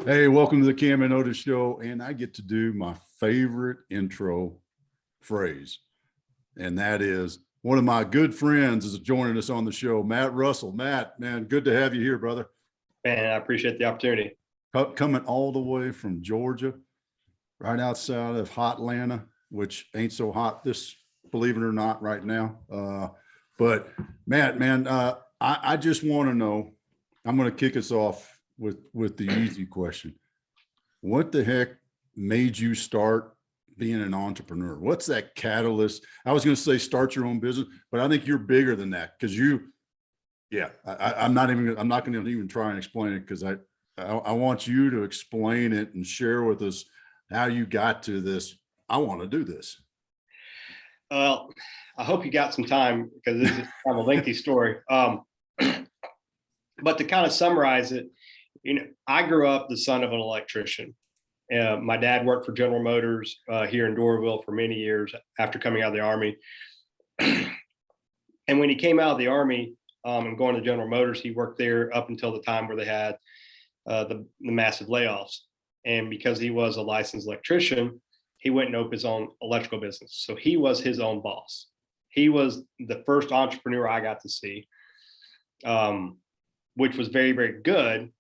Hey, welcome to the Cam and Otis Show. And I get to do my favorite intro phrase. And that is one of my good friends is joining us on the show, Matt Russell. Matt, man, good to have you here, brother. Man, I appreciate the opportunity. Coming all the way from Georgia, right outside of hot Atlanta, which ain't so hot this, believe it or not, right now. But Matt, man, I just want to know, I'm going to kick us off with the easy question. What the heck made you start being an entrepreneur? What's that catalyst? I was going to say start your own business, but I think you're bigger than that because I'm not going to even try and explain it because I want you to explain it and share with us how you got to this. I want to do this. Well, I hope you got some time because this is kind of a lengthy story. But to kind of summarize it, I grew up the son of an electrician. My dad worked for General Motors here in Doraville for many years after coming out of the Army. And when he came out of the Army and going to General Motors, he worked there up until the time where they had the massive layoffs. And because he was a licensed electrician, he went and opened his own electrical business. So he was his own boss. He was the first entrepreneur I got to see, which was very, very good.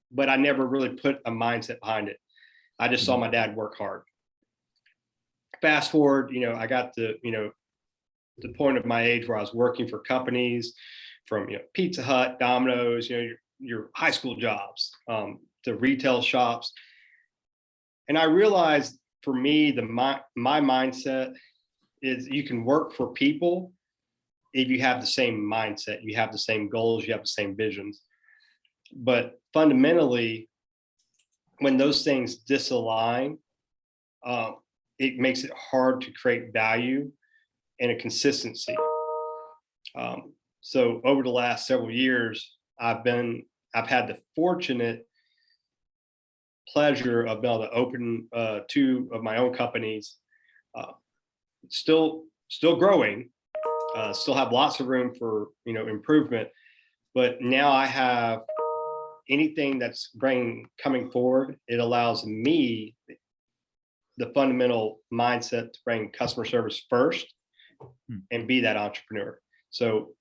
But I never really put a mindset behind it. I just saw my dad work hard. Fast forward, I got to, the point of my age where I was working for companies from, Pizza Hut, Domino's, your high school jobs, the retail shops. And I realized for me, my mindset is you can work for people if you have the same mindset, you have the same goals, you have the same visions. But fundamentally, when those things disalign, it makes it hard to create value and a consistency. So over the last several years, I've had the fortunate pleasure of being able to open two of my own companies, still growing, still have lots of room for improvement, but now I have anything that's coming forward. It allows me the fundamental mindset to bring customer service first and be that entrepreneur. So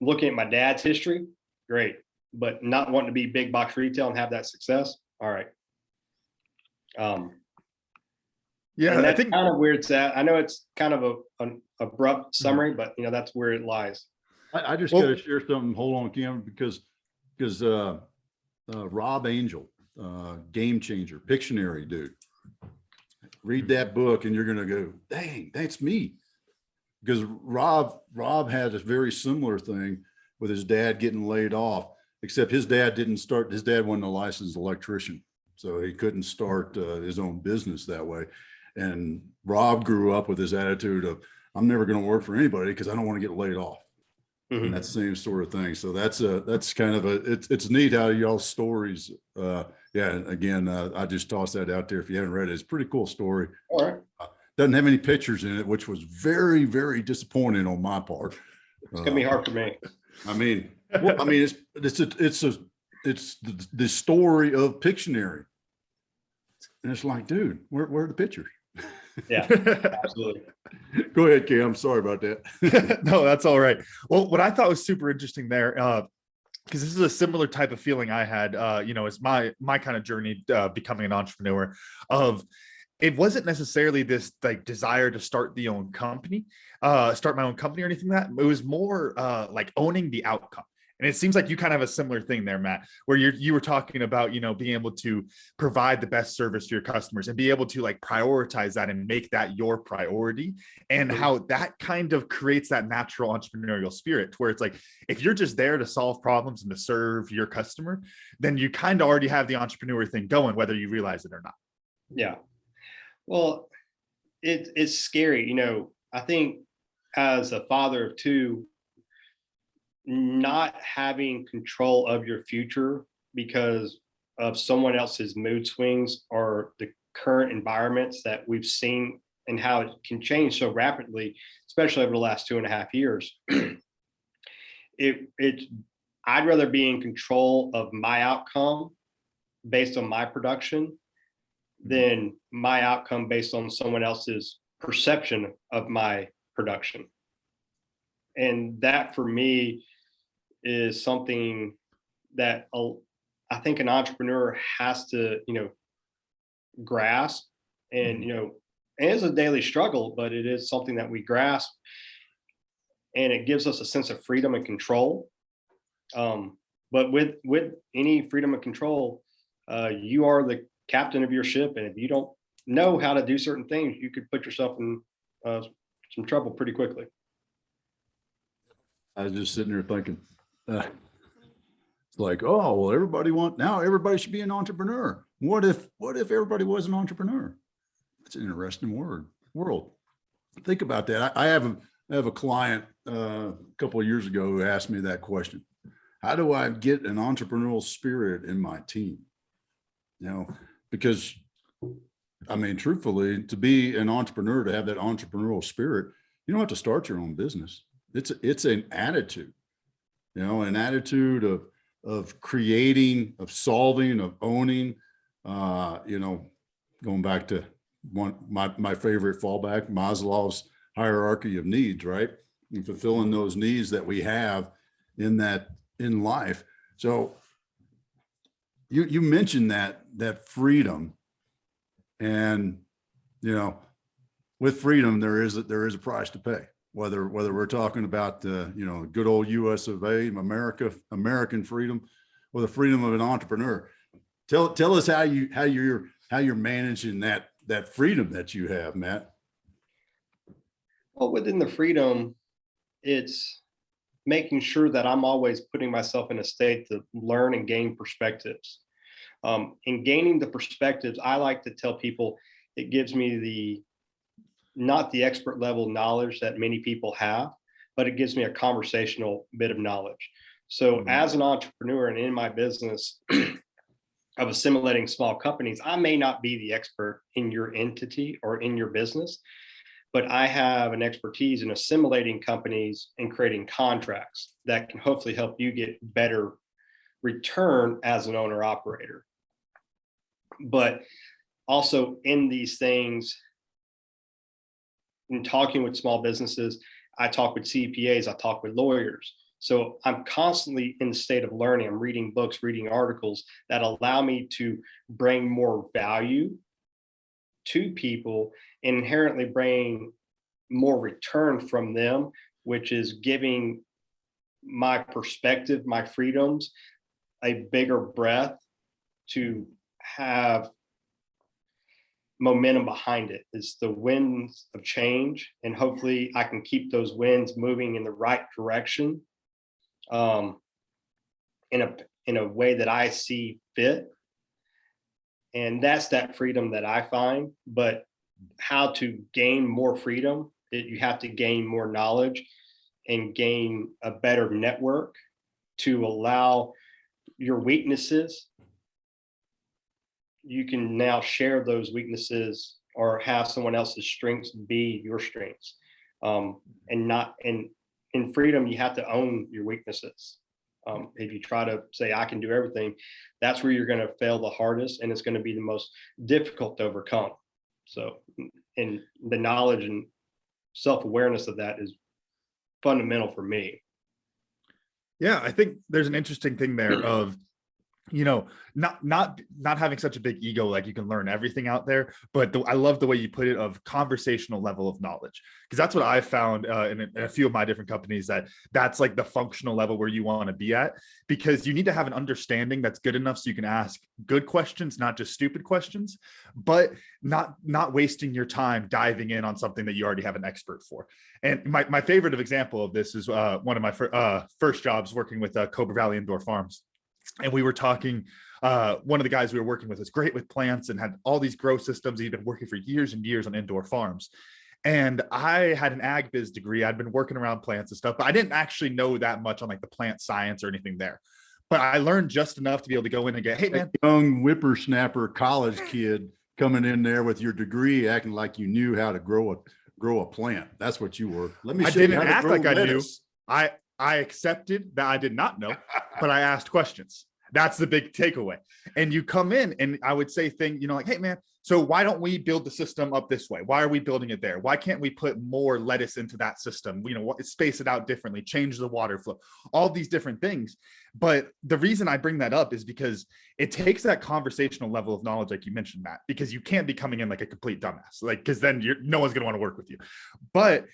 looking at my dad's history, great, but not wanting to be big box retail and have that success. All right. Yeah, and that's kind of where it's at. I know it's kind of an abrupt summary, but that's where it lies. I just got to share something. Hold on, Cam, because Rob Angel, Game Changer, Pictionary dude, read that book and you're going to go, dang, that's me. Because Rob had a very similar thing with his dad getting laid off, except his dad wasn't a licensed electrician. So he couldn't start his own business that way. And Rob grew up with this attitude of, I'm never going to work for anybody because I don't want to get laid off. And that same sort of thing. So that's kind of it's neat how y'all's stories. Again, I just tossed that out there. If you haven't read it, it's a pretty cool story. All right. Doesn't have any pictures in it, which was very, very disappointing on my part. It's gonna be hard for me. It's the story of Pictionary. And it's like, dude, where are the pictures? Yeah, absolutely. Go ahead, Cam. I'm sorry about that. No, that's all right. Well, what I thought was super interesting there, because this is a similar type of feeling I had, it's my kind of journey becoming an entrepreneur. It wasn't necessarily this like desire to start my own company or anything like that. It was more like owning the outcome. And it seems like you kind of have a similar thing there, Matt, where you were talking about, being able to provide the best service to your customers and be able to like prioritize that and make that your priority, and how that kind of creates that natural entrepreneurial spirit where it's like, if you're just there to solve problems and to serve your customer, then you kind of already have the entrepreneur thing going, whether you realize it or not. Yeah. Well, it's scary. I think as a father of two, not having control of your future because of someone else's mood swings or the current environments that we've seen and how it can change so rapidly, especially over the last 2.5 years. It's I'd rather be in control of my outcome based on my production than my outcome based on someone else's perception of my production. And that for me is something that I think an entrepreneur has to, grasp. And, it is a daily struggle, but it is something that we grasp, and it gives us a sense of freedom and control. But with any freedom and control, you are the captain of your ship, and if you don't know how to do certain things, you could put yourself in some trouble pretty quickly. I was just sitting there thinking, it's like, oh, well, everybody should be an entrepreneur. What if everybody was an entrepreneur? It's an interesting world. Think about that. I have a client a couple of years ago who asked me that question. How do I get an entrepreneurial spirit in my team? Because I mean, truthfully, to be an entrepreneur, to have that entrepreneurial spirit, you don't have to start your own business. It's an attitude, an attitude of creating, of solving, of owning, going back to my favorite fallback, Maslow's hierarchy of needs, right? And fulfilling those needs that we have in life. So you mentioned that freedom, and with freedom there is a price to pay. Whether we're talking about the good old U.S. of A, American freedom, or the freedom of an entrepreneur. Tell us how you're managing that freedom that you have, Matt. Well, within the freedom, it's making sure that I'm always putting myself in a state to learn and gain perspectives. In gaining the perspectives, I like to tell people it gives me not the expert level knowledge that many people have, but it gives me a conversational bit of knowledge. So as an entrepreneur and in my business of assimilating small companies, I may not be the expert in your entity or in your business, but I have an expertise in assimilating companies and creating contracts that can hopefully help you get better return as an owner operator. But also in these things, in talking with small businesses, I talk with CPAs, I talk with lawyers. So I'm constantly in the state of learning. I'm reading books, reading articles that allow me to bring more value to people and inherently bring more return from them, which is giving my perspective, my freedoms, a bigger breath to have momentum behind it. It's the winds of change, and hopefully I can keep those winds moving in the right direction, in a way that I see fit. And that's that freedom that I find. But how to gain more freedom, you have to gain more knowledge and gain a better network to allow your weaknesses. You can now share those weaknesses or have someone else's strengths be your strengths. And in freedom, you have to own your weaknesses. If you try to say, I can do everything, that's where you're going to fail the hardest, and it's going to be the most difficult to overcome. So, and the knowledge and self-awareness of that is fundamental for me. Yeah, I think there's an interesting thing there of, not having such a big ego, like you can learn everything out there, but I love the way you put it of conversational level of knowledge, because that's what I found in a few of my different companies, that's like the functional level where you want to be at, because you need to have an understanding that's good enough so you can ask good questions, not just stupid questions, but not wasting your time diving in on something that you already have an expert for. And my favorite example of this is one of my first jobs working with Cobra Valley Indoor Farms. And we were talking, one of the guys we were working with was great with plants and had all these grow systems. He'd been working for years and years on indoor farms. And I had an ag biz degree. I'd been working around plants and stuff, but I didn't actually know that much on like the plant science or anything there. But I learned just enough to be able to go in and get, hey man, young whippersnapper college kid coming in there with your degree, acting like you knew how to grow a plant. That's what you were. Let me. I didn't act like I knew. I accepted that I did not know, but I asked questions. That's the big takeaway. And you come in and I would say like, hey man, so why don't we build the system up this way? Why are we building it there? Why can't we put more lettuce into that system? Space it out differently, change the water flow, all these different things. But the reason I bring that up is because it takes that conversational level of knowledge, like you mentioned, Matt, because you can't be coming in like a complete dumbass, because then no one's going to want to work with you. But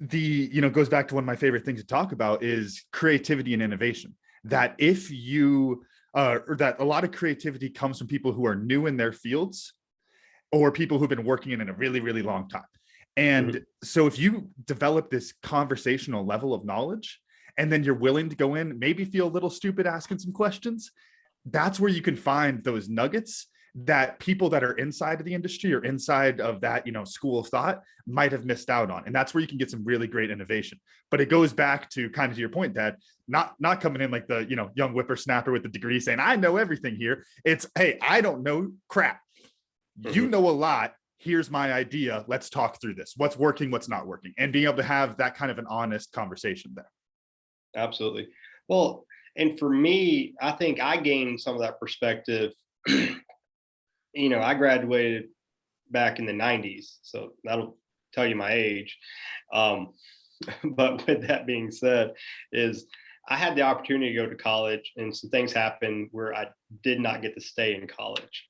goes back to one of my favorite things to talk about is creativity and innovation. That if you that a lot of creativity comes from people who are new in their fields or people who've been working in a really, really long time. And so if you develop this conversational level of knowledge and then you're willing to go in, maybe feel a little stupid asking some questions, that's where you can find those nuggets that people that are inside of the industry or inside of that, school of thought might have missed out on. And that's where you can get some really great innovation. But it goes back to kind of to your point, Dad, not coming in like the, young whippersnapper with the degree saying, I know everything here. It's, hey, I don't know crap. You know a lot. Here's my idea. Let's talk through this. What's working, what's not working, and being able to have that kind of an honest conversation there. Absolutely. Well, and for me, I think I gained some of that perspective. I graduated back in the 90s, so that'll tell you my age. But with that being said, is I had the opportunity to go to college, and some things happened where I did not get to stay in college.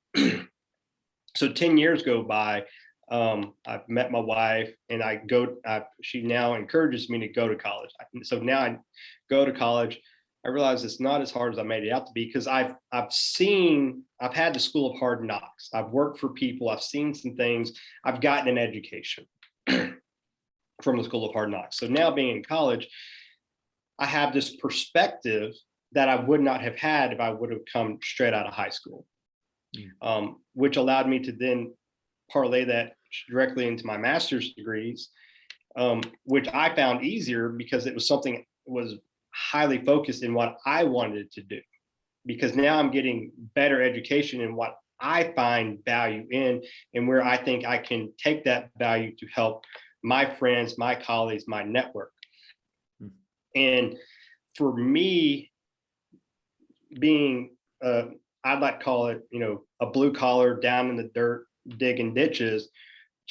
So 10 years go by. I've met my wife, and she now encourages me to go to college. So now I go to college. I realize it's not as hard as I made it out to be, because I've had the school of hard knocks. I've worked for people. I've seen some things. I've gotten an education from the school of hard knocks. So now being in college, I have this perspective that I would not have had if I would have come straight out of high school, which allowed me to then parlay that directly into my master's degrees, which I found easier because it was something that was highly focused in what I wanted to do, because now I'm getting better education in what I find value in, and where I think I can take that value to help my friends, my colleagues, my network. And for me, being I'd like to call it, a blue collar down in the dirt digging ditches,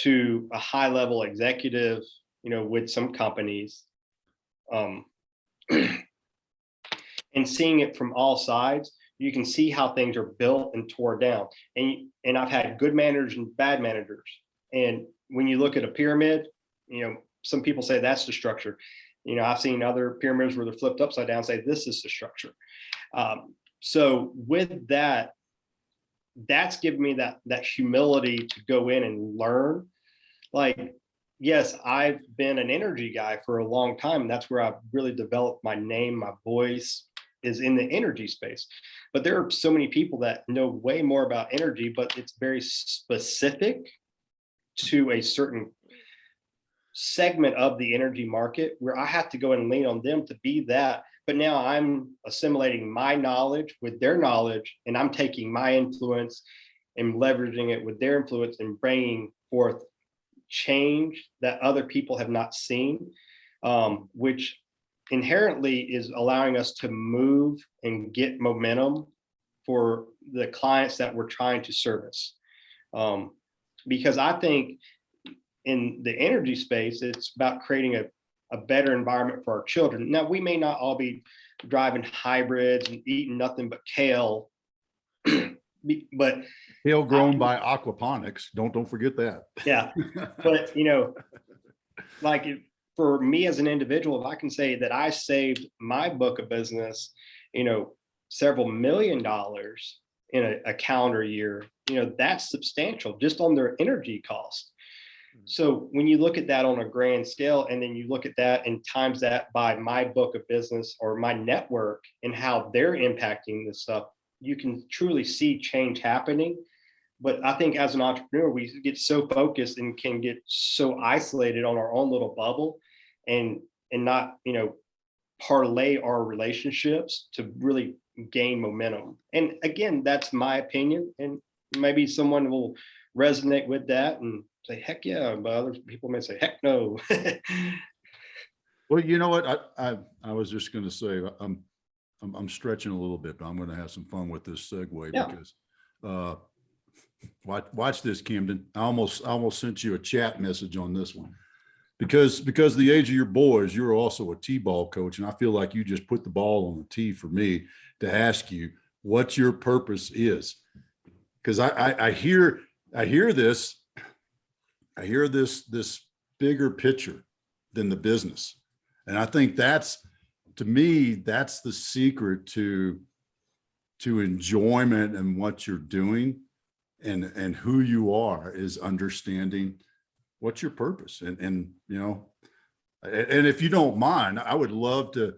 to a high level executive, with some companies, and seeing it from all sides, you can see how things are built and tore down. And I've had good managers and bad managers. And when you look at a pyramid, some people say that's the structure. I've seen other pyramids where they're flipped upside down, say this is the structure. So with that, that's given me that humility to go in and learn. Like, yes, I've been an energy guy for a long time. And that's where I've really developed my name, my voice is in the energy space. But there are so many people that know way more about energy, but it's very specific to a certain segment of the energy market, where I have to go and lean on them to be that. But now I'm assimilating my knowledge with their knowledge, and I'm taking my influence and leveraging it with their influence and bringing forth change that other people have not seen, which inherently is allowing us to move and get momentum for the clients that we're trying to service. Because I think in the energy space, it's about creating a better environment for our children. Now, we may not all be driving hybrids and eating nothing but kale, but Kale grown by aquaponics. Don't forget that. Yeah. But, like for me as an individual, if I can say that I saved my book of business, several $1 million in a calendar year, that's substantial just on their energy cost. So when you look at that on a grand scale, and then you look at that and times that by my book of business or my network and how they're impacting this stuff, you can truly see change happening. But I think as an entrepreneur, we get so focused and can get so isolated on our own little bubble, and not, parlay our relationships to really gain momentum. And again, that's my opinion, and maybe someone will resonate with that and say, heck yeah, but other people may say, heck no. Well, you know what? I was just going to say, I'm stretching a little bit, but I'm going to have some fun with this segue Yeah. because watch this, Camden. I almost sent you a chat message on this one because the age of your boys, you're also a T-ball coach, and I feel like you just put the ball on the tee for me to ask you what your purpose is, because I hear this bigger picture than the business, and I think that's, to me, that's the secret to enjoyment and what you're doing and who you are, is understanding what's your purpose. And you know, and if you don't mind, I would love to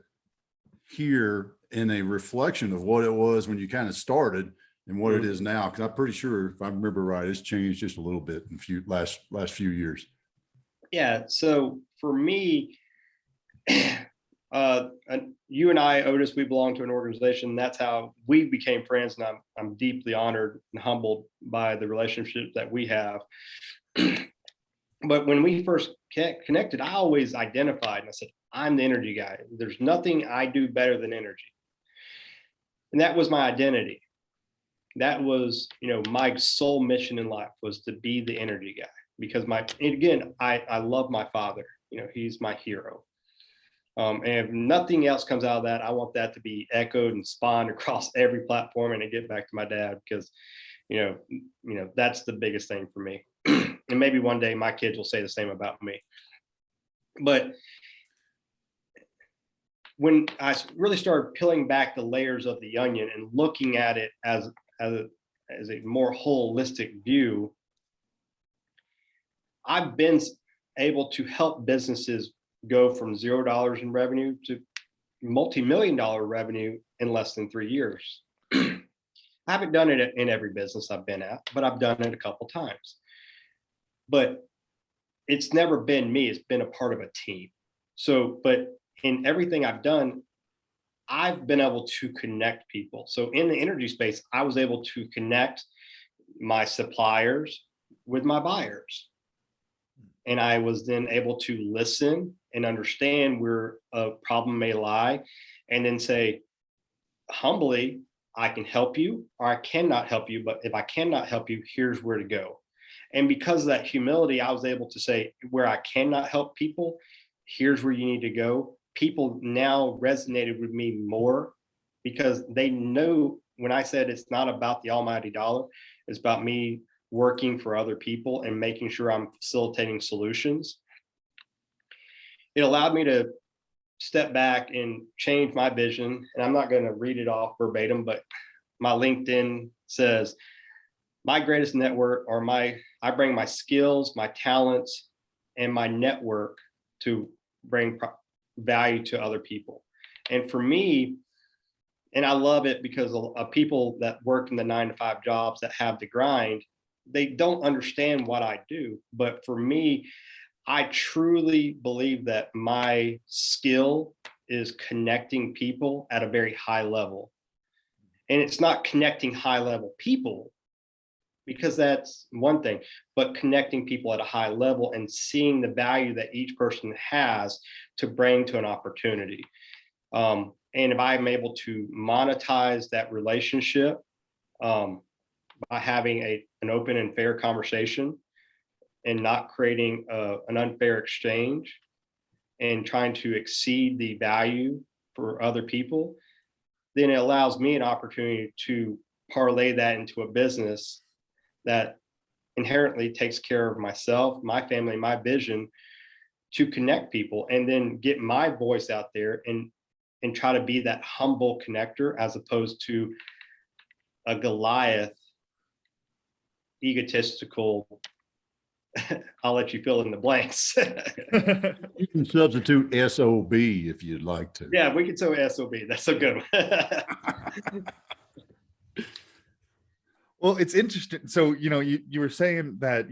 hear in a reflection of what it was when you kind of started and what it is now, because I'm pretty sure, if I remember right, it's changed just a little bit in last few years. Yeah. So for me, you and I, Otis, we belong to an organization. That's how we became friends, and I'm deeply honored and humbled by the relationship that we have. But when we first connected, I always identified and I said, I'm the energy guy. There's nothing I do better than energy. And that was my identity. That was, my sole mission in life was to be the energy guy, because I love my father. He's my hero. And if nothing else comes out of that, I want that to be echoed and spawned across every platform and to get back to my dad, because, that's the biggest thing for me. And maybe one day my kids will say the same about me. But when I really started peeling back the layers of the onion and looking at it as a more holistic view, I've been able to help businesses go from $0 in revenue to multi-million-dollar revenue in less than 3 years. I haven't done it in every business I've been at, but I've done it a couple times. But it's never been me. It's been a part of a team. So, but in everything I've done, I've been able to connect people. So in the energy space, I was able to connect my suppliers with my buyers. And I was then able to listen and understand where a problem may lie, and then say, humbly, I can help you or I cannot help you. But if I cannot help you, here's where to go. And because of that humility, I was able to say, where I cannot help people, here's where you need to go. People now resonated with me more because they know when I said it's not about the almighty dollar, it's about me working for other people and making sure I'm facilitating solutions. It allowed me to step back and change my vision. And I'm not going to read it off verbatim, but my LinkedIn says, my greatest network, or I bring my skills, my talents, and my network to bring value to other people. And for me, and I love it because of people that work in the 9-to-5 jobs that have the grind, they don't understand what I do. But for me, I truly believe that my skill is connecting people at a very high level. And it's not connecting high level people, because that's one thing, but connecting people at a high level and seeing the value that each person has to bring to an opportunity. And if I'm able to monetize that relationship by having an open and fair conversation and not creating an unfair exchange and trying to exceed the value for other people, then it allows me an opportunity to parlay that into a business that inherently takes care of myself, my family, my vision, to connect people, and then get my voice out there and try to be that humble connector, as opposed to a Goliath, egotistical, I'll let you fill in the blanks. You can substitute SOB if you'd like to. Yeah, we can say SOB. That's a good one. Well, it's interesting. So, you were saying that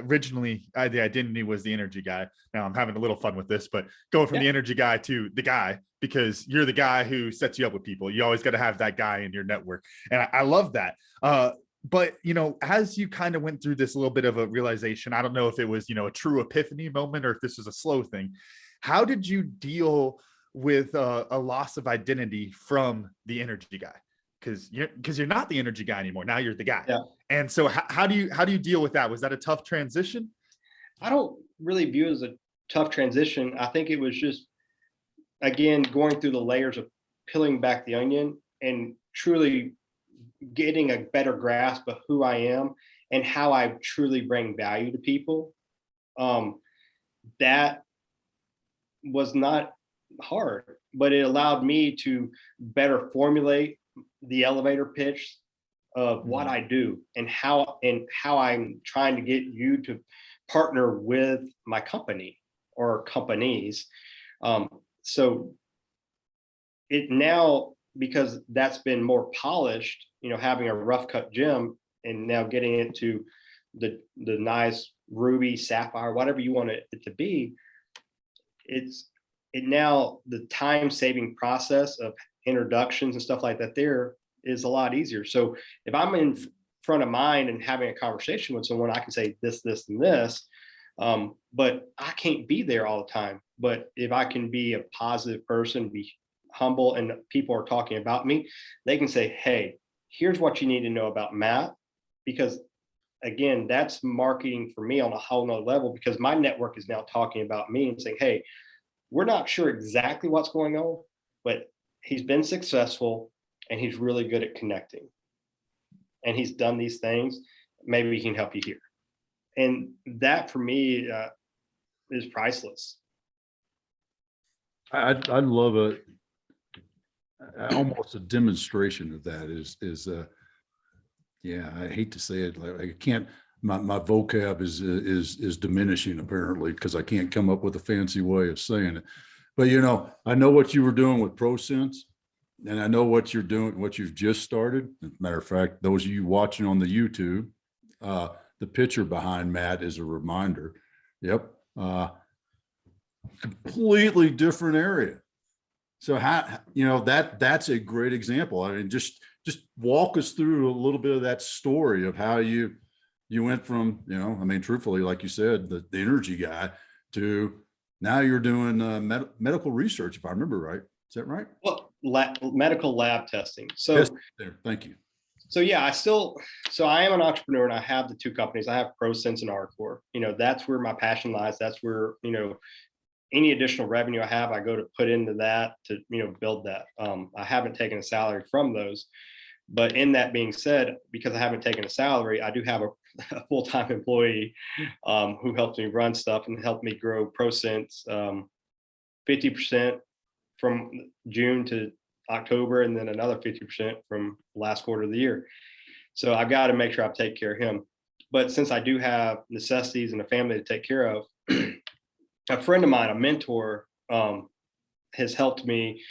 originally the identity was the energy guy. Now I'm having a little fun with this, but going from the energy guy to the guy, because you're the guy who sets you up with people. You always got to have that guy in your network. And I love that. But, as you kind of went through this little bit of a realization, I don't know if it was, a true epiphany moment or if this was a slow thing. How did you deal with a loss of identity from the energy guy, because you're not the energy guy anymore. Now you're the guy. Yeah. And so how do you deal with that? Was that a tough transition? I don't really view it as a tough transition. I think it was just, again, going through the layers of peeling back the onion and truly getting a better grasp of who I am and how I truly bring value to people. That was not hard, but it allowed me to better formulate the elevator pitch of what I do and how I'm trying to get you to partner with my company or companies. So it now, because that's been more polished, having a rough cut gem and now getting it to the nice ruby, sapphire, whatever you want it to be, it now the time saving process of introductions and stuff like that there is a lot easier. So if I'm in front of mind and having a conversation with someone, I can say this, this, and this, but I can't be there all the time. But if I can be a positive person, be humble, and people are talking about me, they can say, hey, here's what you need to know about Matt, because again, that's marketing for me on a whole nother level, because my network is now talking about me and saying, hey, we're not sure exactly what's going on, but he's been successful and he's really good at connecting. And he's done these things. Maybe he can help you here. And that for me is priceless. I love almost a demonstration of that is yeah, I hate to say it, like I can't, my vocab is diminishing apparently, because I can't come up with a fancy way of saying it. But I know what you were doing with ProCents, and I know what you're doing, what you've just started. As a matter of fact, those of you watching on the YouTube, the picture behind Matt is a reminder. Yep. Completely different area. So that's a great example. I mean, just walk us through a little bit of that story of how you went from, I mean, truthfully, like you said, the energy guy, to now you're doing medical research, if I remember right. Is that right? Well, medical lab testing. So yes, there. Thank you. So yeah, I am an entrepreneur, and I have the two companies. I have ProCents and Arcor. That's where my passion lies. That's where, any additional revenue I have, I go to put into that to, build that. I haven't taken a salary from those, but in that being said, because I haven't taken a salary, I do have a full-time employee who helps me run stuff and help me grow ProCents 50% from June to October, and then another 50% from last quarter of the year. So I've got to make sure I take care of him. But since I do have necessities and a family to take care of, a friend of mine, a mentor, has helped me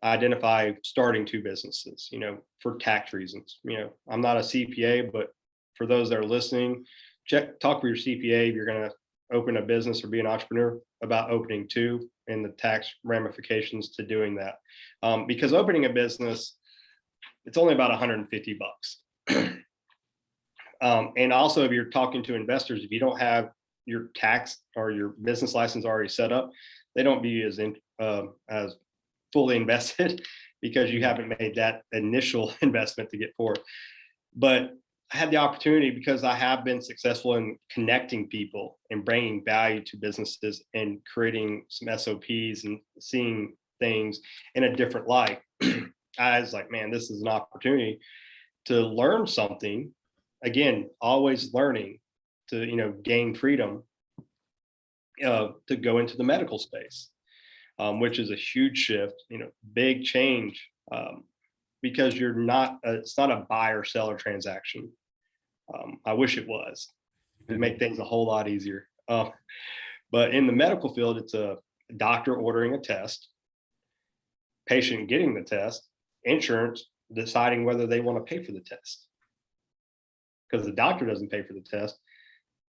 identify starting two businesses, for tax reasons. I'm not a CPA, but for those that are listening, talk with your CPA if you're going to open a business or be an entrepreneur about opening two and the tax ramifications to doing that. Because opening a business, it's only about $150. And also, if you're talking to investors, if you don't have your tax or your business license already set up, they don't view you as fully invested because you haven't made that initial investment to get forward. But I had the opportunity, because I have been successful in connecting people and bringing value to businesses and creating some SOPs and seeing things in a different light. I was like, man, this is an opportunity to learn something. Again, always learning, to gain freedom to go into the medical space, which is a huge shift, big change, because it's not a buyer seller transaction. I wish it was. It'd make things a whole lot easier. But in the medical field, it's a doctor ordering a test, patient getting the test, insurance deciding whether they want to pay for the test. Because the doctor doesn't pay for the test,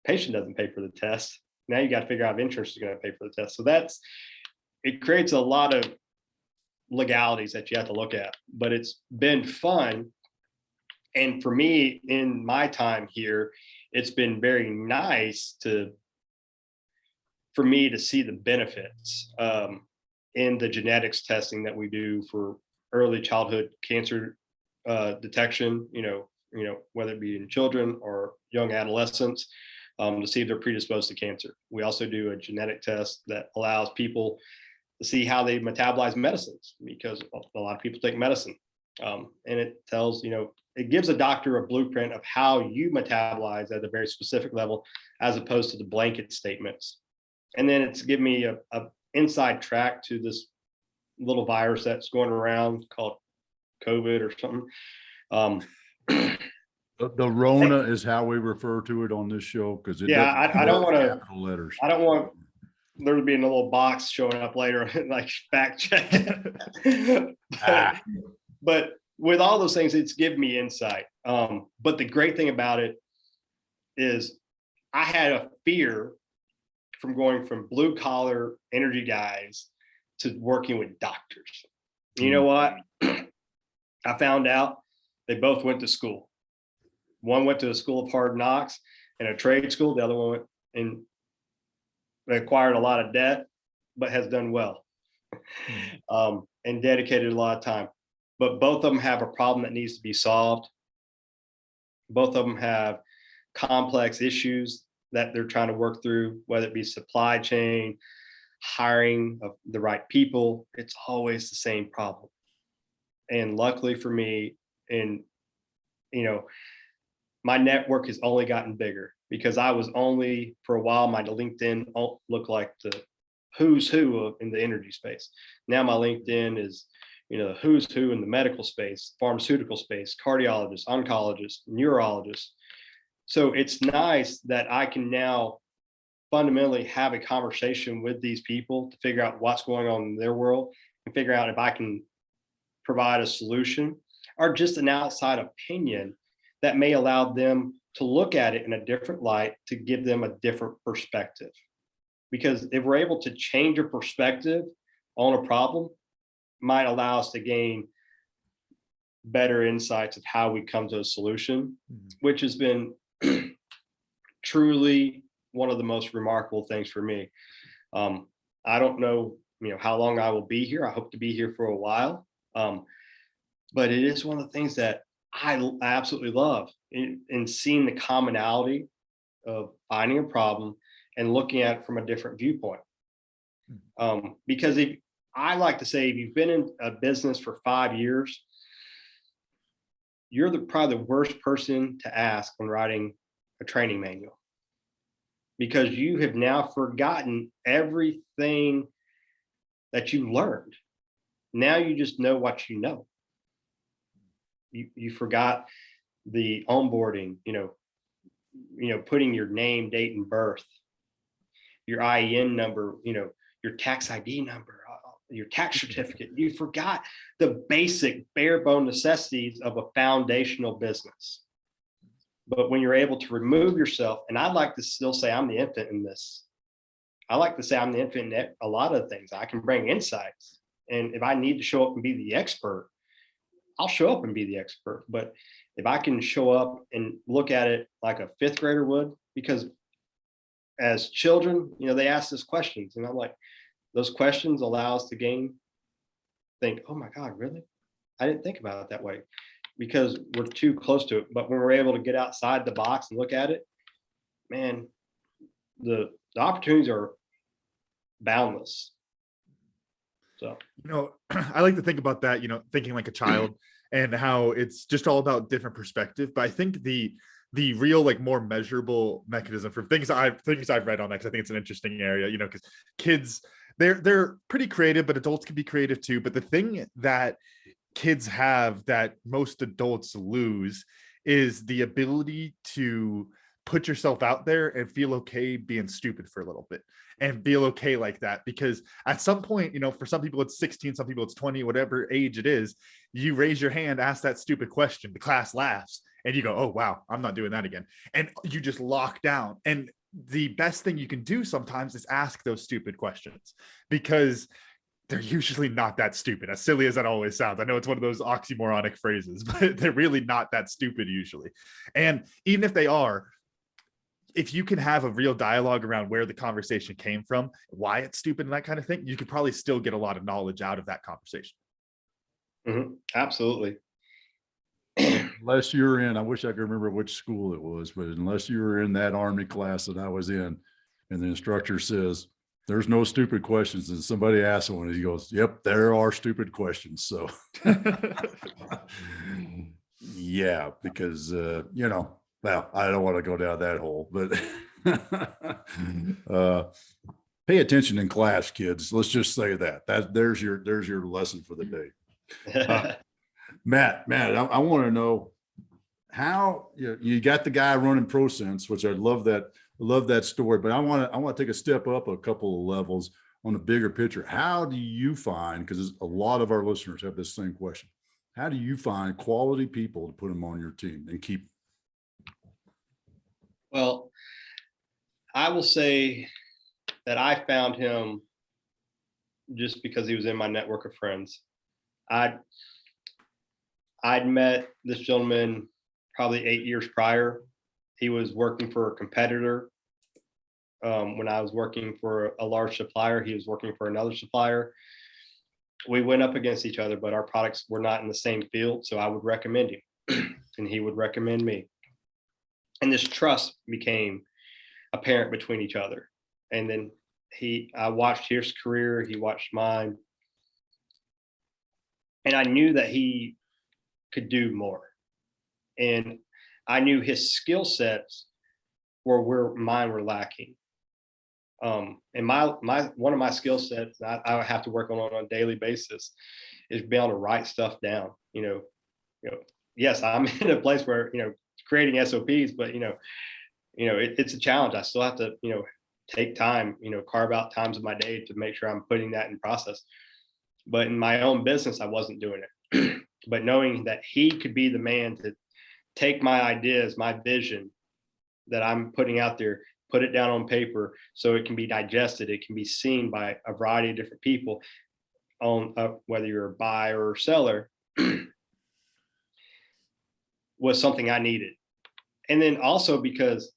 patient doesn't pay for the test. Now you got to figure out if insurance is going to pay for the test. So it creates a lot of legalities that you have to look at, but it's been fun. And for me, in my time here, it's been very nice for me to see the benefits. in the genetics testing that we do for early childhood cancer detection, whether it be in children or young adolescents, to see if they're predisposed to cancer. We also do a genetic test that allows people to see how they metabolize medicines, because a lot of people take medicine. And it tells, it gives a doctor a blueprint of how you metabolize at a very specific level, as opposed to the blanket statements. And then it's given me a inside track to this little virus that's going around called COVID or something. The Rona is how we refer to it on this show, because it I don't want to capital letters. I don't want there to be a little box showing up later like fact check. But with all those things, it's given me insight. But the great thing about it is I had a fear from going from blue collar energy guys to working with doctors. You know what? I found out they both went to school. One went to a school of hard knocks and a trade school. The other one went and acquired a lot of debt, but has done well and dedicated a lot of time. But both of them have a problem that needs to be solved. Both of them have complex issues that they're trying to work through, whether it be supply chain, hiring of the right people. It's always the same problem. And luckily for me, and my network has only gotten bigger, because I was only, for a while, my LinkedIn looked like the who's who in the energy space. Now my LinkedIn is, who's who in the medical space, pharmaceutical space, cardiologists, oncologists, neurologists. So it's nice that I can now fundamentally have a conversation with these people to figure out what's going on in their world, and figure out if I can provide a solution or just an outside opinion that may allow them to look at it in a different light, to give them a different perspective. Because if we're able to change a perspective on a problem, might allow us to gain better insights of how we come to a solution, which has been truly one of the most remarkable things for me. I don't know, how long I will be here. I hope to be here for a while. But it is one of the things that I absolutely love in seeing the commonality of finding a problem and looking at it from a different viewpoint. Because I like to say, if you've been in a business for 5 years, you're probably the worst person to ask when writing a training manual, because you have now forgotten everything that you learned. Now you just know what you know. You forgot the onboarding, putting your name, date, and birth, your IEN number, your tax ID number, your tax certificate. You forgot the basic bare bone necessities of a foundational business. But when you're able to remove yourself, and I'd like to still say I'm the infant in this. I like to say I'm the infant in a lot of things. I can bring insights. And if I need to show up and be the expert, I'll show up and be the expert. But if I can show up and look at it like a fifth grader would, because as children, they ask us questions, and I'm like, those questions allow us to think, oh my God, really? I didn't think about it that way, because we're too close to it. But when we're able to get outside the box and look at it, man, the opportunities are boundless. So, I like to think about that, thinking like a child, and how it's just all about different perspective. But I think the real, like, more measurable mechanism for things I've read on that, because I think it's an interesting area, because kids, they're pretty creative, but adults can be creative too. But the thing that kids have that most adults lose is the ability to put yourself out there and feel okay being stupid for a little bit, and feel okay like that. Because at some point, for some people it's 16, some people it's 20, whatever age it is, you raise your hand, ask that stupid question, the class laughs, and you go, oh wow, I'm not doing that again. And you just lock down. And the best thing you can do sometimes is ask those stupid questions, because they're usually not that stupid, as silly as that always sounds. I know it's one of those oxymoronic phrases, but they're really not that stupid usually. And even if they are, if you can have a real dialogue around where the conversation came from, why it's stupid and that kind of thing, you could probably still get a lot of knowledge out of that conversation. Absolutely. Unless you're in, I wish I could remember which school it was, but unless you were in that Army class that I was in, and the instructor says, there's no stupid questions, and somebody asks one, and he goes, yep, there are stupid questions. So yeah, because, well, I don't want to go down that hole, but pay attention in class, kids. Let's just say that there's your lesson for the day. Matt, I want to know how you got the guy running ProCents, which I love that story, but I want to take a step up a couple of levels on the bigger picture. How do you find, because a lot of our listeners have this same question, how do you find quality people to put them on your team and keep? Well, I will say that I found him just because he was in my network of friends. I'd met this gentleman probably 8 years prior. He was working for a competitor. When I was working for a large supplier, he was working for another supplier. We went up against each other, but our products were not in the same field. So I would recommend him and he would recommend me. And this trust became apparent between each other. And then I watched his career, he watched mine. And I knew that he could do more. And I knew his skill sets were where mine were lacking. And my one of my skill sets I have to work on a daily basis is being able to write stuff down. Yes, I'm in a place where creating SOPs, but it's a challenge. I still have to take time, carve out times of my day to make sure I'm putting that in process. But in my own business, I wasn't doing it. But knowing that he could be the man to take my ideas, my vision that I'm putting out there, put it down on paper so it can be digested, it can be seen by a variety of different people on whether you're a buyer or seller, was something I needed. And then also because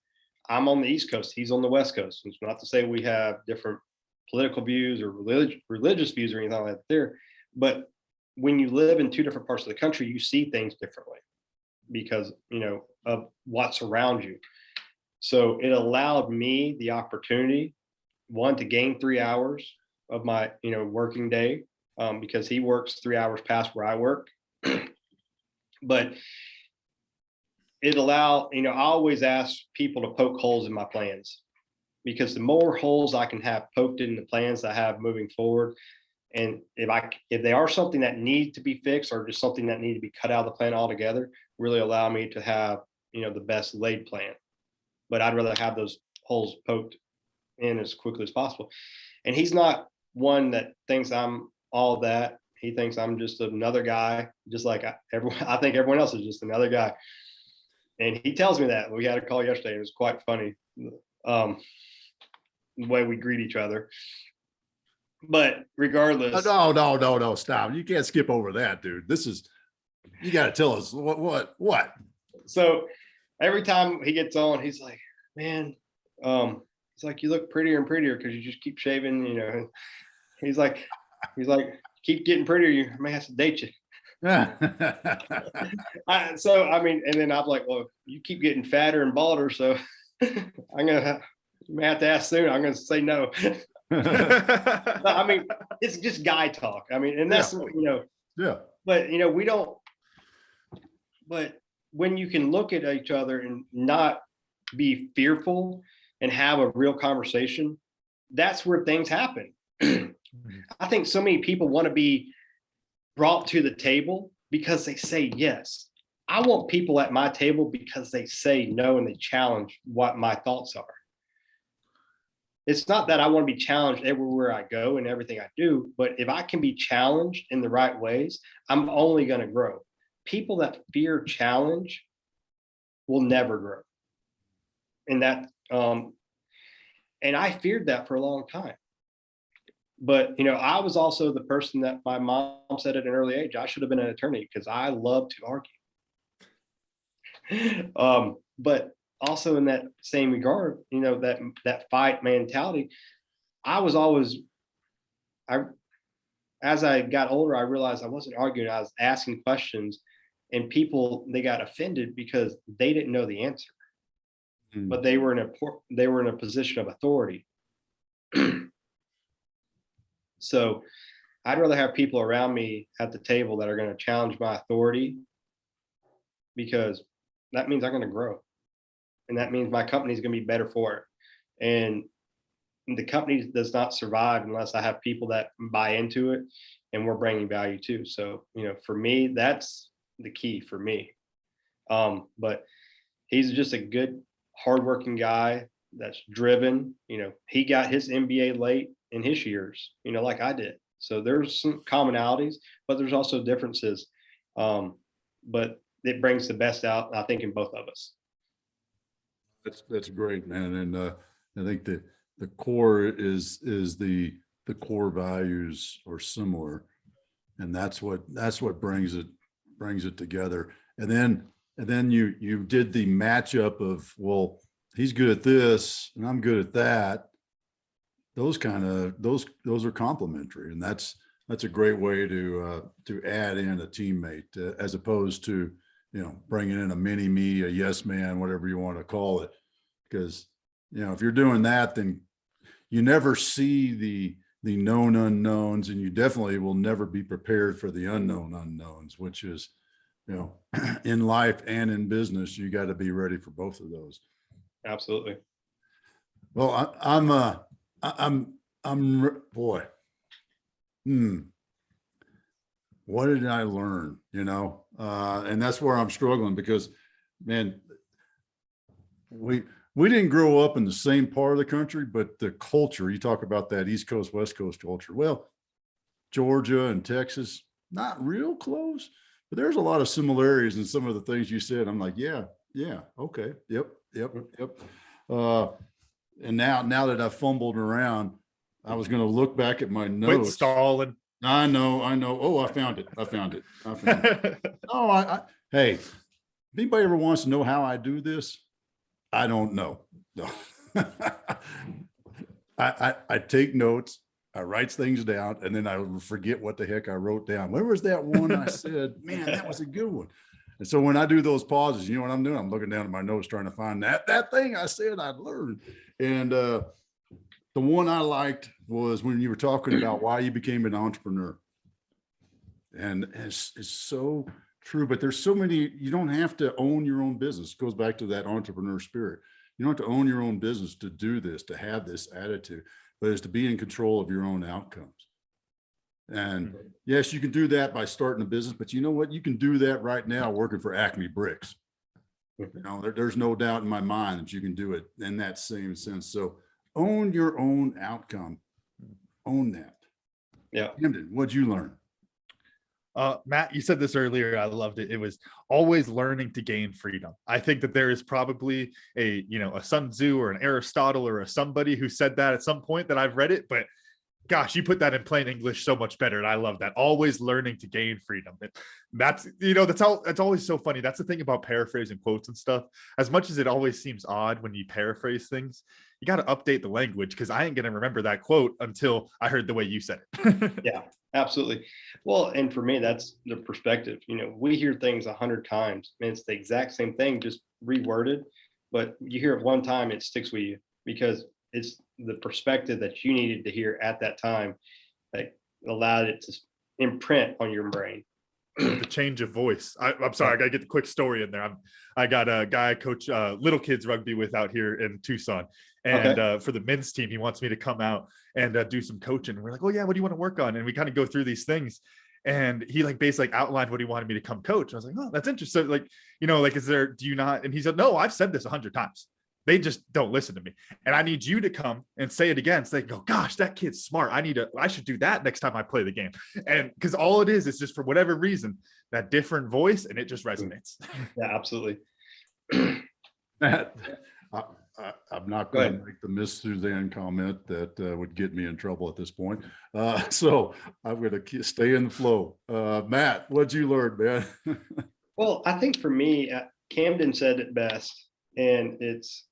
I'm on the East Coast, he's on the West Coast. It's not to say we have different political views or religious views or anything like that there, but when you live in two different parts of the country, you see things differently because of what's around you. So it allowed me the opportunity, one, to gain 3 hours of my working day, because he works 3 hours past where I work. But it allowed, I always ask people to poke holes in my plans, because the more holes I can have poked in the plans I have moving forward, and if they are something that need to be fixed or just something that need to be cut out of the plan altogether, really allow me to have the best laid plan. But I'd rather have those holes poked in as quickly as possible. And he's not one that thinks I'm all that. He thinks I'm just another guy, just like everyone. I think everyone else is just another guy. And he tells me that. We had a call yesterday. It was quite funny, the way we greet each other. But regardless, No, stop. You can't skip over that, dude. You got to tell us what. So every time he gets on, he's like, man, he's like, you look prettier and prettier because you just keep shaving, He's like, keep getting prettier. You may have to date you. And then I'm like, well, you keep getting fatter and balder, so you may have to ask soon. I'm gonna say no. It's just guy talk. And that's yeah. But we don't. But when you can look at each other and not be fearful and have a real conversation, that's where things happen. I think so many people want to be brought to the table because they say yes. I want people at my table because they say no and they challenge what my thoughts are. It's not that I want to be challenged everywhere I go and everything I do, but if I can be challenged in the right ways, I'm only going to grow. People that fear challenge will never grow. And and I feared that for a long time. But, I was also the person that my mom said at an early age, I should have been an attorney because I love to argue. But also in that same regard, that fight mentality, I was always, as I got older, I realized I wasn't arguing. I was asking questions, and people, they got offended because they didn't know the answer, but they were in a position of authority. So I'd rather have people around me at the table that are going to challenge my authority, because that means I'm going to grow, and that means my company is going to be better for it. And the company does not survive unless I have people that buy into it and we're bringing value too. So, for me, that's the key for me. But he's just a good, hardworking guy that's driven. He got his MBA late in his years, like I did. So there's some commonalities, but there's also differences. But it brings the best out, I think, in both of us. That's great, man. And I think that the core is the core values are similar, and that's what brings it together. And then you did the matchup of, well, he's good at this and I'm good at that. Those are complementary, and that's a great way to add in a teammate, as opposed to bringing in a mini me, a yes man, whatever you want to call it. Because if you're doing that, then you never see the known unknowns, and you definitely will never be prepared for the unknown unknowns, which is, in life and in business, you got to be ready for both of those. Absolutely. Well, boy, what did I learn? And that's where I'm struggling, because, man, we didn't grow up in the same part of the country, but the culture, you talk about that East Coast, West Coast culture. Well, Georgia and Texas, not real close, but there's a lot of similarities in some of the things you said. I'm like, yeah, okay, yep. And now that I've fumbled around, I was going to look back at my notes. Quit stalling. I know. Oh, I found it. Oh, hey, if anybody ever wants to know how I do this, I don't know. No. I take notes, I write things down, and then I forget what the heck I wrote down. Where was that one I said, man, that was a good one. And so when I do those pauses, you know what I'm doing? I'm looking down at my notes, trying to find that thing I said I'd learned. And the one I liked was when you were talking about why you became an entrepreneur. And it's so true, but there's so many, you don't have to own your own business. It goes back to that entrepreneur spirit. You don't have to own your own business to do this, to have this attitude, but it's to be in control of your own outcomes. And yes, you can do that by starting a business, but you know what? You can do that right now working for Acme Bricks. There's no doubt in my mind that you can do it in that same sense. So own your own outcome. Own that. Yeah. Camden, what'd you learn? Matt, you said this earlier. I loved it. It was always learning to gain freedom. I think that there is probably a Sun Tzu or an Aristotle or a somebody who said that at some point that I've read it, but gosh, you put that in plain English so much better. And I love that. Always learning to gain freedom. That's always so funny. That's the thing about paraphrasing quotes and stuff. As much as it always seems odd when you paraphrase things, you got to update the language, because I ain't going to remember that quote until I heard the way you said it. Yeah, absolutely. Well, and for me, that's the perspective. We hear things 100 times, and it's the exact same thing, just reworded. But you hear it one time, it sticks with you, because it's the perspective that you needed to hear at that time that allowed it to imprint on your brain. The change of voice. I'm sorry, I gotta get the quick story in there. I got a guy I coach little kids rugby with out here in Tucson, and for the men's team, he wants me to come out and do some coaching. And we're like, oh yeah, what do you want to work on? And we kind of go through these things, and he basically outlined what he wanted me to come coach. I was like, oh, that's interesting. Do you not? And he said, no, I've said this 100 times. They just don't listen to me. And I need you to come and say it again. So they go, gosh, that kid's smart. I should do that next time I play the game. And because all it is just for whatever reason, that different voice, and it just resonates. Yeah, absolutely. Matt, I'm not going to make the Miss Suzanne comment that would get me in trouble at this point. So I'm going to stay in the flow. Matt, what'd you learn, man? Well, I think for me, Camden said it best. And it's,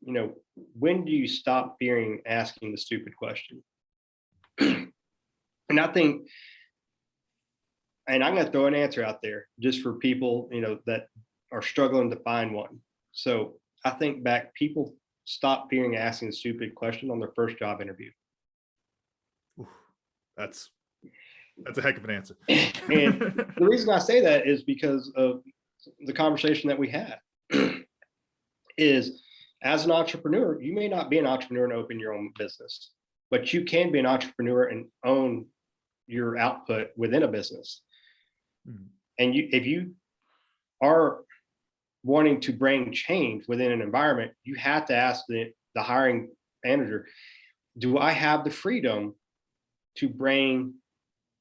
when do you stop fearing asking the stupid question? And I think, and I'm going to throw an answer out there just for people, that are struggling to find one. So I think back, people stop fearing asking a stupid question on their first job interview. Oof, that's a heck of an answer. And the reason I say that is because of the conversation that we had. Is, as an entrepreneur, you may not be an entrepreneur and open your own business, but you can be an entrepreneur and own your output within a business. And if you are wanting to bring change within an environment, you have to ask the hiring manager, do I have the freedom to bring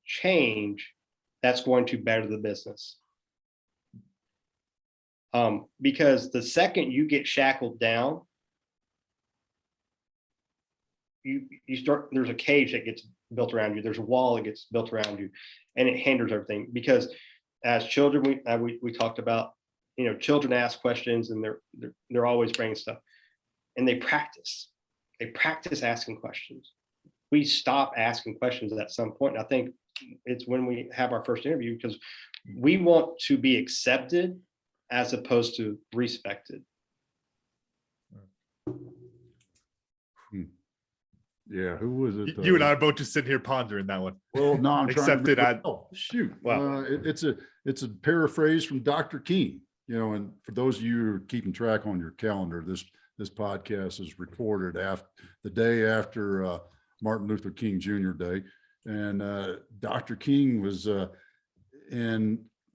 change that's going to better the business? Because the second you get shackled down, you start, there's a cage that gets built around you, there's a wall that gets built around you, and it hinders everything. Because as children, we talked about, children ask questions, and they're always bringing stuff, and they practice asking questions. We stop asking questions at some point, and I think it's when we have our first interview, because we want to be accepted as opposed to respected. Yeah, who was it? You and I are both just sitting here pondering that one. Well, no, I'm trying to Accepted. oh, shoot. Wow. It's a paraphrase from Dr. King, and for those of you who are keeping track on your calendar, this podcast is recorded the day after Martin Luther King Jr. Day. And Dr. King was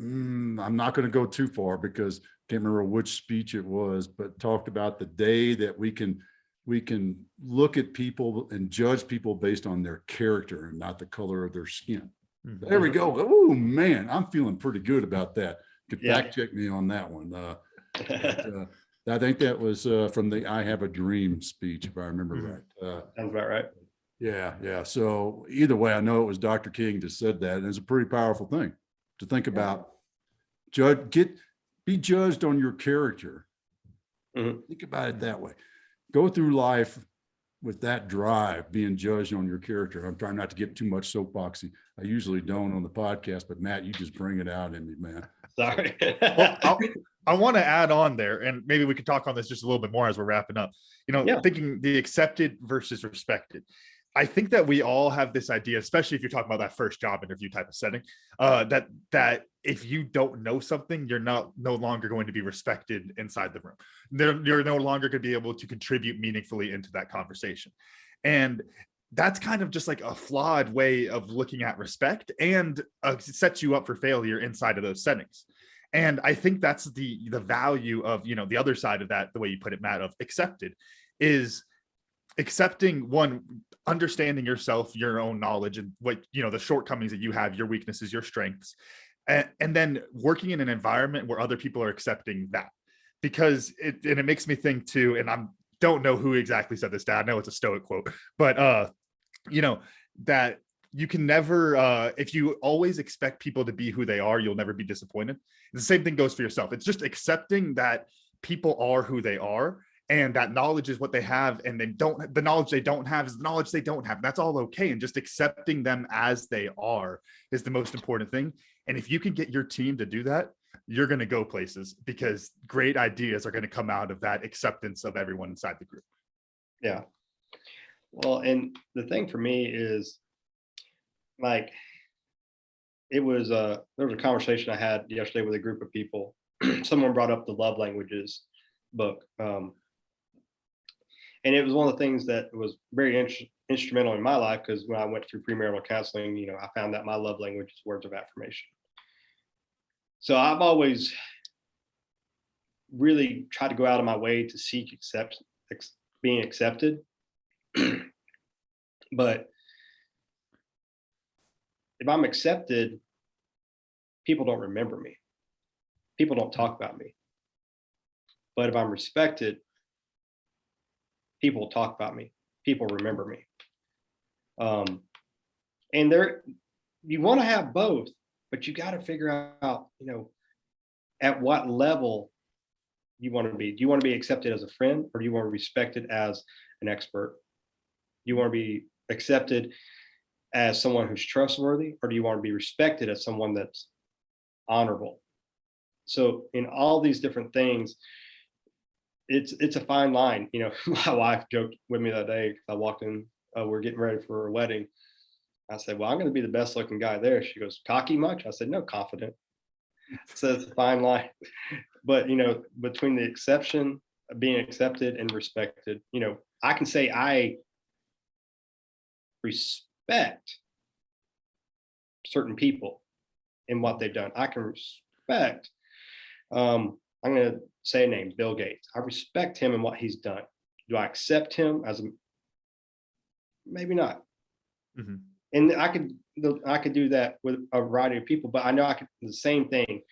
I'm not going to go too far because I can't remember which speech it was, but talked about the day that we can look at people and judge people based on their character and not the color of their skin. Mm-hmm. There we go. Oh man, I'm feeling pretty good about that. Could Yeah. fact check me on that one. I think that was from the "I Have a Dream" speech, if I remember right. Sounds about right. Yeah. So either way, I know it was Dr. King that said that, and it's a pretty powerful thing to think about. Be judged on your character. Mm-hmm. Think about it that way. Go through life with that drive, being judged on your character. I'm trying not to get too much soapboxy. I usually don't on the podcast, but Matt, you just bring it out in me, man. Sorry. Well, I want to add on there, and maybe we could talk on this just a little bit more as we're wrapping up. Thinking the accepted versus respected. I think that we all have this idea, especially if you're talking about that first job interview type of setting, that if you don't know something, you're no longer going to be respected inside the room. You're no longer going to be able to contribute meaningfully into that conversation. And that's kind of just like a flawed way of looking at respect, and sets you up for failure inside of those settings. And I think that's the value of, the other side of that, the way you put it, Matt, of accepted, is accepting, one, understanding yourself, your own knowledge, and what, the shortcomings that you have, your weaknesses, your strengths, and then working in an environment where other people are accepting that. Because it makes me think too, and I don't know who exactly said this, Dad. I know it's a Stoic quote, but that you can never, if you always expect people to be who they are, you'll never be disappointed. The same thing goes for yourself. It's just accepting that people are who they are, and that knowledge is what they have, and the knowledge they don't have is the knowledge they don't have. That's all okay. And just accepting them as they are is the most important thing. And if you can get your team to do that, you're going to go places, because great ideas are going to come out of that acceptance of everyone inside the group. Yeah. Well, and the thing for me is, like, there was a conversation I had yesterday with a group of people. Someone brought up the love languages book. And it was one of the things that was very instrumental in my life, because when I went through premarital counseling, I found that my love language is words of affirmation. So I've always really tried to go out of my way to seek being accepted. But if I'm accepted, people don't remember me. People don't talk about me. But if I'm respected, people talk about me. People remember me. And you want to have both, but you got to figure out, at what level you want to be? Do you want to be accepted as a friend, or do you want to be respected as an expert? Do you want to be accepted as someone who's trustworthy, or do you want to be respected as someone that's honorable? So in all these different things, it's a fine line. You know, my wife joked with me that day, 'cause I walked in, we're getting ready for a wedding. I said, well, I'm going to be the best looking guy there. She goes, cocky much? I said, no, confident. So it's a fine line. But, you know, between the exception of being accepted and respected, you know, I can say I respect certain people in what they've done. I can respect, I'm going to say a name, Bill Gates. I respect him and what he's done. Do I accept him as a, maybe not. Mhm. And I could do that with a variety of people, but I know the same thing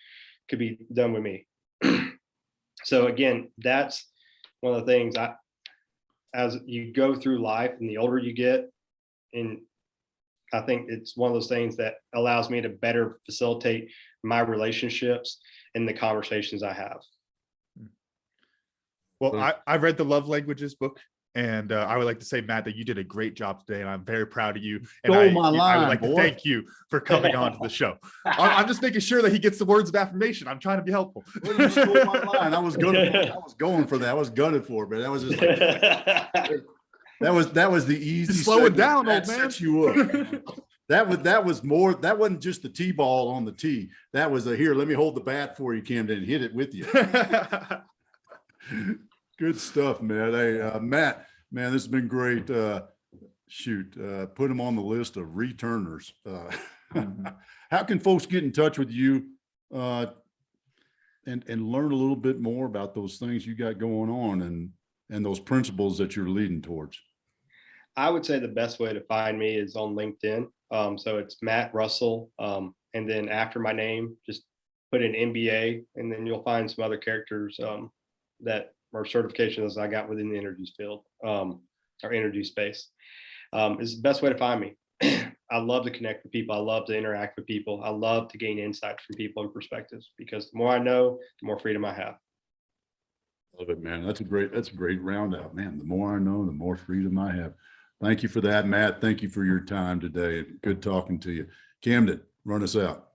could be done with me. So again, that's one of the things as you go through life and the older you get, and I think it's one of those things that allows me to better facilitate my relationships and the conversations I have. Well, I read the Love Languages book, and I would like to say, Matt, that you did a great job today, and I'm very proud of you. And I would like to thank you for coming on to the show. I'm just making sure that he gets the words of affirmation. I'm trying to be helpful. Well, you stole my line. I was going for that. I was gunning for it, but that was just like that was the easy. Slow it down, that old man. sets you up. That was more. That wasn't just the T-ball on the tee. That was a here. Let me hold the bat for you, Camden, and hit it with you. Good stuff, man. Hey, Matt, man, this has been great. Put him on the list of returners. How can folks get in touch with you and learn a little bit more about those things you got going on and those principles that you're leading towards? I would say the best way to find me is on LinkedIn. So it's Matt Russell. And then after my name, just put in MBA, and then you'll find some other characters that are certifications I got within the energy field or energy space. Is the best way to find me. I love to connect with people. I love to interact with people. I love to gain insights from people and perspectives, because the more I know, the more freedom I have. Love it, man. That's a great round out, man. The more I know, the more freedom I have. Thank you for that, Matt. Thank you for your time today. Good talking to you. Camden, run us out.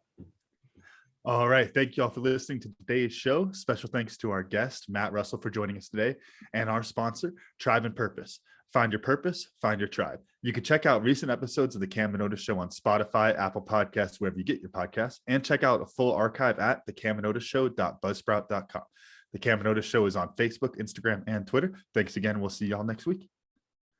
All right. Thank you all for listening to today's show. Special thanks to our guest, Matt Russell, for joining us today, and our sponsor, Tribe and Purpose. Find your purpose, find your tribe. You can check out recent episodes of the Cam Minota Show on Spotify, Apple Podcasts, wherever you get your podcasts, and check out a full archive at thecaminotashow.buzzsprout.com. The Cam Minota Show is on Facebook, Instagram, and Twitter. Thanks again. We'll see y'all next week.